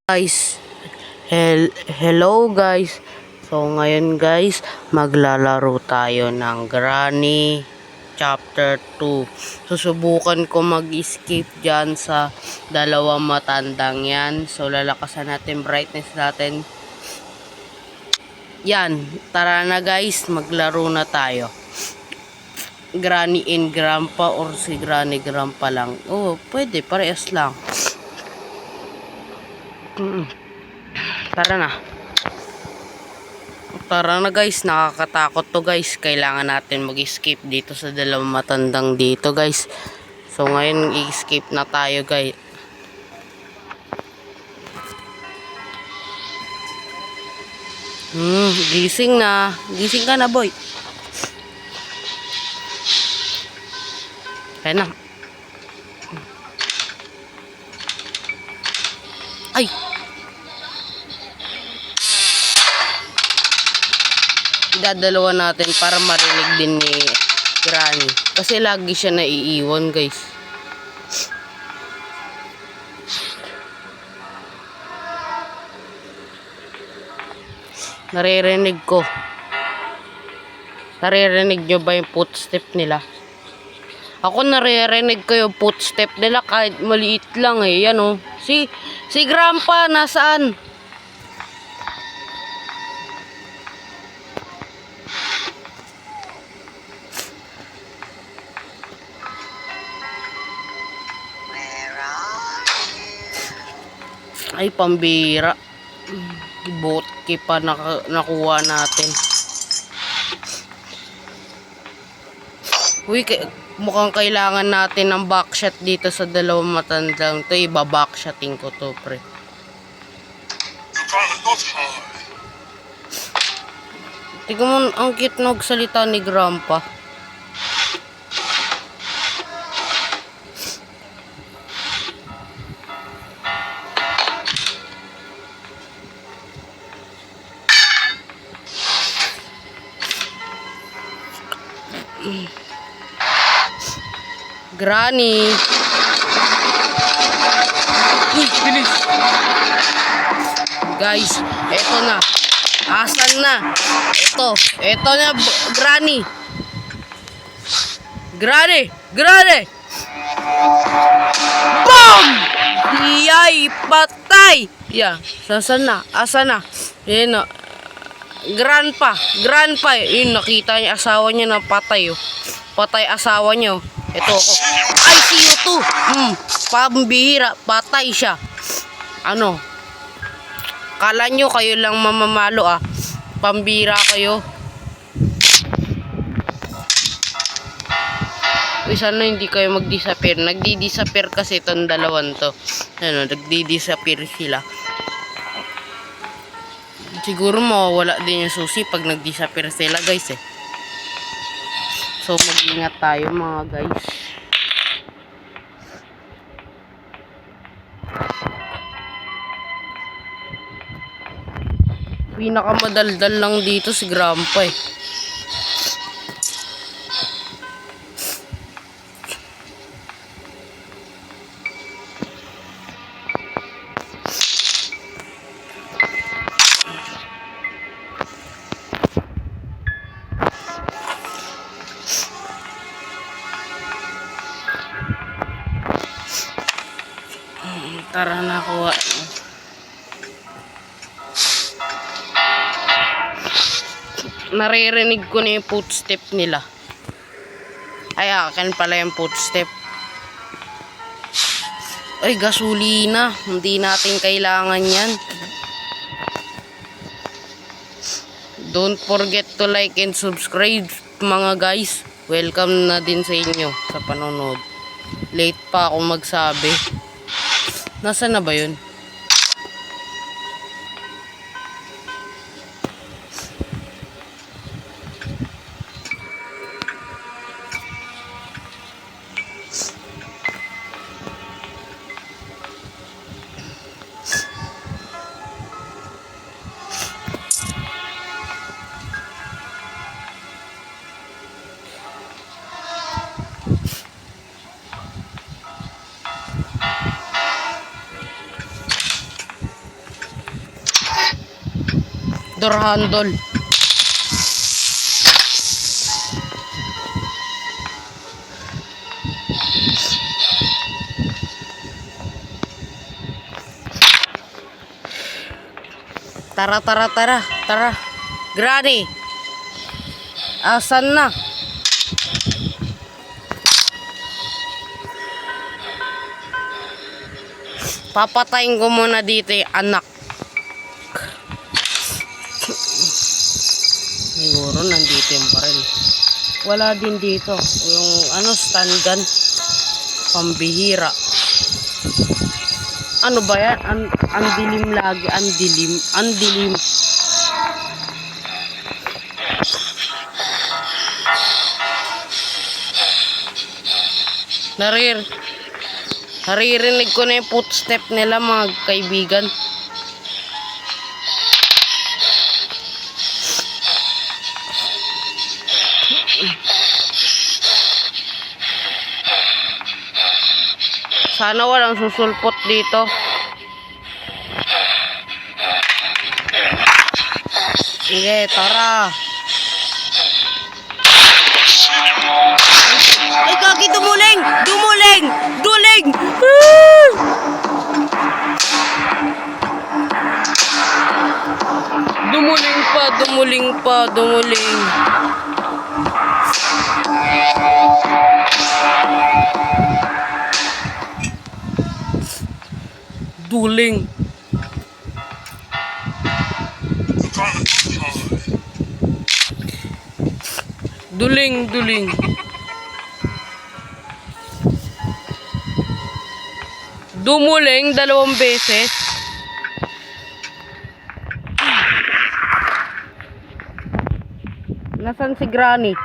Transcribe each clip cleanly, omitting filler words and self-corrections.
Guys, hello guys. So ngayon guys, maglalaro tayo ng Granny Chapter 2. Susubukan ko mag-escape dyan sa dalawang matandang yan. So lalakasan natin brightness natin. Yan, tara na guys, maglaro na tayo. Granny and Grandpa or si Granny Grandpa lang. Oh, pwede, parehas lang. Tara na. Tara na guys, nakakatakot to guys. Kailangan natin mag-escape dito sa dalawang matandang dito guys. So ngayon i-escape na tayo guys. Gising na. Gising ka na boy. Kaya na. Ay! Dadalawa natin para marinig din ni Granny. Kasi lagi siya naiiwan guys. Naririnig ko. Naririnig nyo ba yung footstep nila? Ako naririnig ko yung footstep nila kahit maliit lang eh. Yan oh. Si Grandpa nasaan? Ay, pambira. Botke pa nakuha natin. Uy, mukhang kailangan natin ng backshot dito sa dalawang matandang to. Iba-backshotin ko to, pre. Tignan mo, ang cute nagsalita ni Grandpa. Granny. Uy, bilis. Guys, eto na. Asan na? Eto na, Granny. Granny. Boom! Yay, patay. Yeah, asan na? Yan na. Grandpa, yun, nakita niya asawa niya na patay oh. Patay asawa niya oh. Ito ako. I see you too. Pambihira, patay siya. Ano? Kala nyo kayo lang mamamalo ah. Pambihira kayo. Uy, sana hindi kayo mag-disappear. Nagdi-disappear kasi itong dalawan to. Ano, nagdi-disappear sila. Siguro mawawala din yung susi pag nag-disappear sila guys eh. So mag-ingat tayo mga guys. Pinakamadaldal lang dito si Grandpa eh. Tara na kuha. Naririnig ko na yung footstep nila. Ay, akin pala yung footstep. Ay, gasolina. Hindi natin kailangan yan. Don't forget to like and subscribe mga guys. Welcome na din sa inyo sa panonood. Late pa ako magsabi. Nasaan na ba yun? Door handle. Tara, tara, tara, tara. Granny. Asan na? Papatayin ko muna dito yung anak. Siguro nandito yung baril. Wala din dito. Yung stun gun. Pambihira. Ano ba yan? Ang dilim lagi. Ang dilim. Ang dilim. Naririnig ko na yung footstep nila, mga kaibigan. Sana walang susulpot dito. Sige, tara. Ay, kaki, dumuling! Dumuling! Duling! Ah! Dumuling pa, dumuling pa, dumuling. Duling. Duling, duling. Dumuling 2 beses. Nasaan si Granny?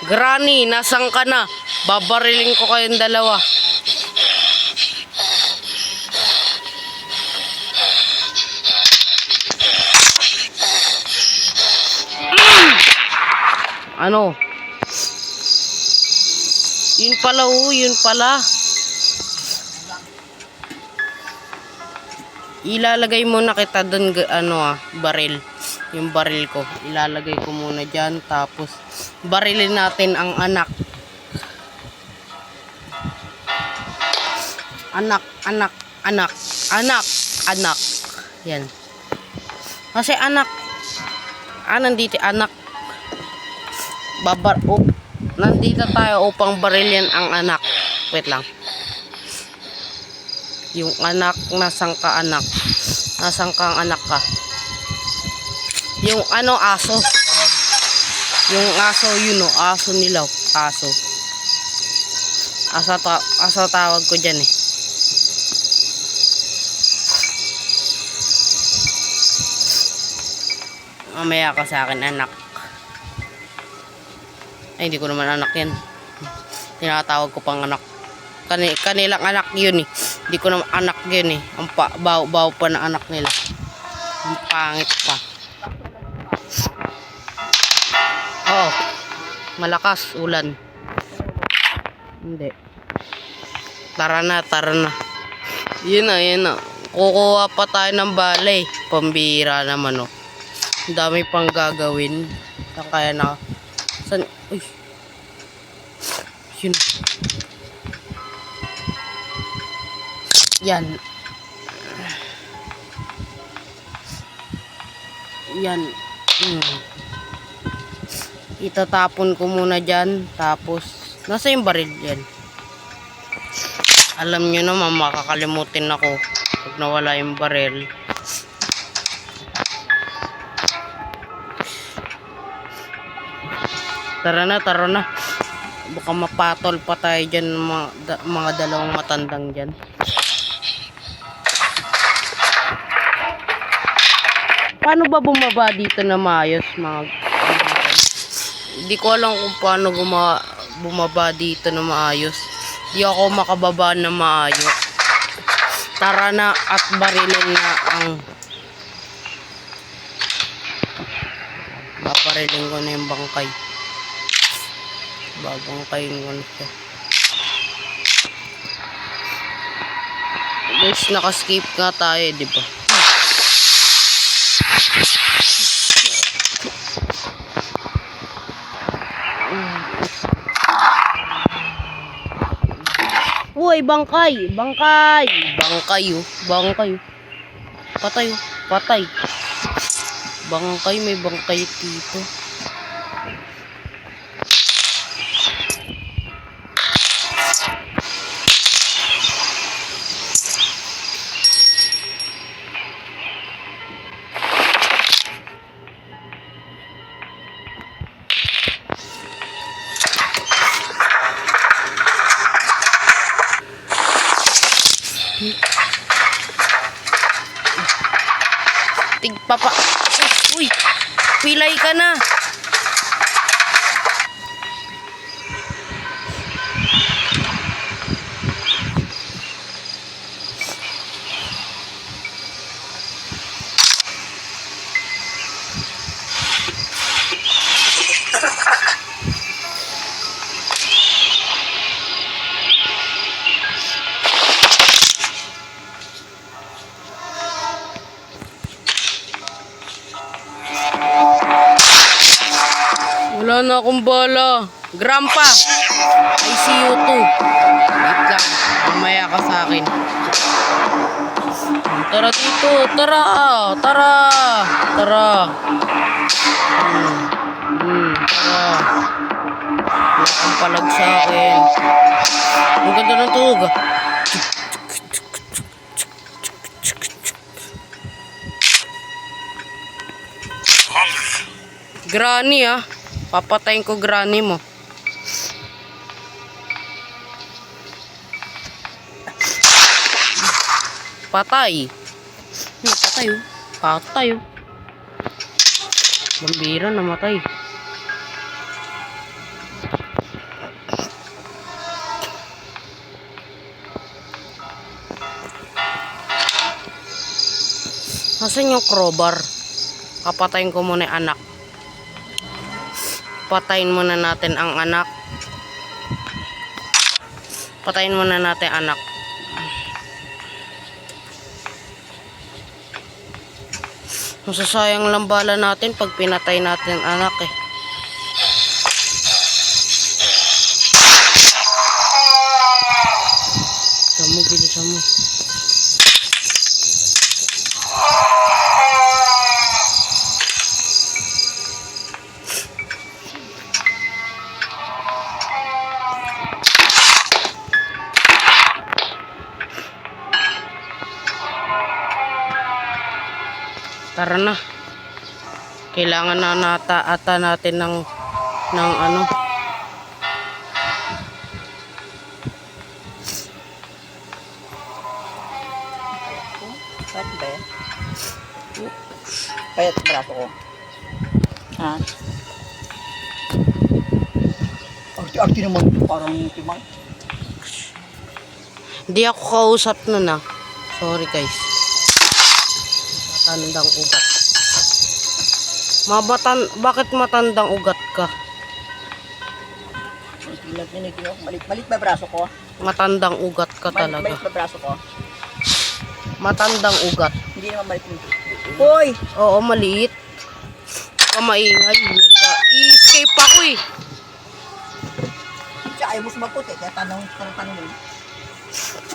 Granny, nasan ka na? Babariling ko kayong dalawa. Ano? Yun pala, yun pala. Ilalagay muna kita doon, baril. Yung baril ko. Ilalagay ko muna dyan. Tapos, barilin natin ang anak. Anak. Yan. Kasi anak. Nandito anak. Nandito tayo upang barilin ang anak. Wait lang. Yung anak, nasang ka anak? Nasang kang anak ka? Yung aso. Yung aso, aso nilaw. Aso. Aso tawag ko dyan eh. Mamaya ka sa akin, anak. Ay, hindi ko naman anak yan. Tinatawag ko pang anak. Kanilang anak yun eh. Hindi ko naman anak yun eh. Ang baw pa na anak nila. Ang pangit pa. Oo. Malakas ulan. Hindi. Tara na. Yun na. Kukuha pa tayo ng balay. Pambira naman oh. Ang dami pang gagawin. Kaya na. San? Uy. Yun. Yan. Itatapon ko muna dyan. Tapos, nasa yung baril yan. Alam nyo naman, makakalimutin ako pag nawala yung baril. Tara na. Baka mapatol pa tayo dyan, mga dalawang matandang dyan. Paano ba bumaba dito na maayos, mga hindi ko alam kung paano bumaba dito na maayos. Hindi ako makababa na maayos. Tara na at barilin na ang babarilin ko na yung bangkay. Babangkayin ko na siya. Guys, nakaskip nga tayo, di ba? bangkay, bangkay. Bangkay. Bangkay, oh. Bangkay, oh. Patay, oh. Patay. Bangkay, may bangkay dito. Tigpapa. Uy, pilay ka na. Wala na akong bala. Grandpa, I see you too. Wait lang, mamaya ka sa akin. Tara dito, tara, tara, tara. Tara. Wala kang palag sa akin. Ang ganda ng tunog, ah. Granny, ah. Papatayin ko granny mo. Patay. Patay, oh. Patay, oh. Bambira, namatay. Nasaan yung crowbar? Papatayin ko muna yung anak. Patayin muna natin ang anak. Patayin muna natin ang anak. Masasayang lang bala natin pag pinatay natin ang anak, eh. Bilisan mo, bilisan mo. Tara na. Kailangan na ata natin ng ano. Payat ba yan? Payat sa braso ko. Ha? Arti-arti naman. Parang timang. Hindi ako kausap nun, ah. Sorry, guys. Matandang ugat. Bakit matandang ugat ka? Malit ba braso ko? Matandang ugat ka talaga. Malit ba braso ko? Matandang ugat. Hindi naman malit. Hoy! Oo, maliit. Maingay. Nag-escape ako, eh. Siya ayaw mo sumagot, eh. Kaya tanongin.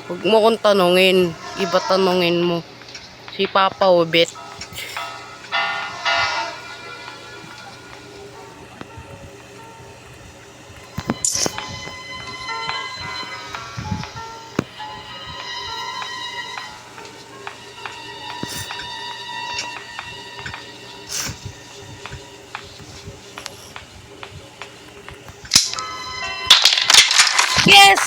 Huwag mo kong tanungin. Iba tanungin mo. Si Papa Obet. Yes!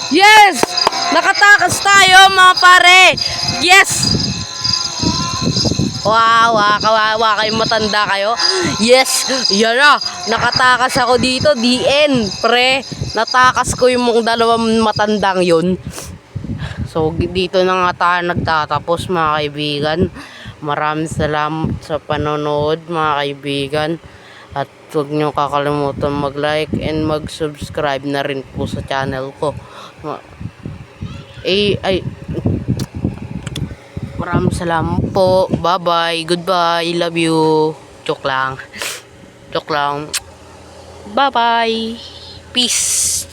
Yes! Nakatakas tayo, mga pare! Yes! Wow, kawawa kayo, matanda kayo. Yes! Yan na! Nakatakas ako dito, DN, pre. Natakas ko yung dalawang matandang yun. So, dito na nga tayo nagtatapos, mga kaibigan. Maraming salamat sa panonood, mga kaibigan. At huwag nyo kakalimutan mag-like and mag-subscribe na rin po sa channel ko. Maraming salamat po. Bye-bye. Goodbye. Love you. Joke lang. Joke lang. Bye-bye. Peace.